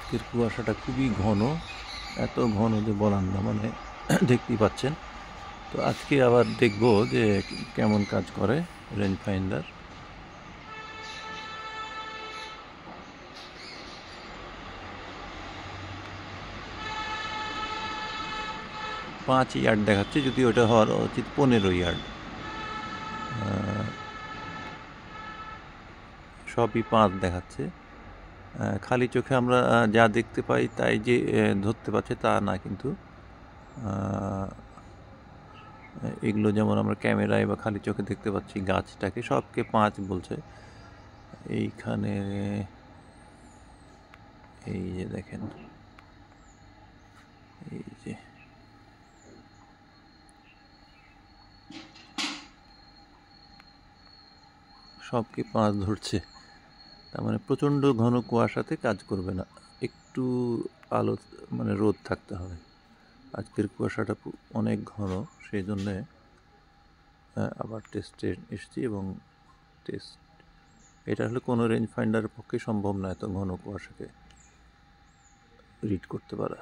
আজকের কুয়াশাটা খুবই ঘন, এত ঘন যে বলার না, মানে দেখতেই পাচ্ছেন। তো আজকে আবার দেখব যে কেমন কাজ করে রেঞ্জ ফাইন্ডার। পাঁচ ইয়ার্ড দেখাচ্ছে, যদি ওটা হওয়ার উচিত 15 ইয়ার্ড। সবই 5 দেখাচ্ছে। খালি চোখে আমরা যা দেখতে পাই তাই যে ধরতে পারছে তা না, কিন্তু এগুলো যেমন আমরা ক্যামেরায় বা খালি চোখে দেখতে পাচ্ছি গাছটাকে, সবকে 5 বলছে। এইখানে এই যে দেখেন, এই যে সবকে 5 ধরছে। তার মানে প্রচণ্ড ঘন কুয়াশাতে কাজ করবে না, একটু আলো মানে রোদ থাকতে হবে। আজকের কুয়াশাটা অনেক ঘন, সেই জন্যে আবার টেস্টে এসেছি। এবং টেস্ট এটা হলে কোনো রেঞ্জ ফাইন্ডারের পক্ষে সম্ভব না এত ঘন কুয়াশাকে রিড করতে পারা।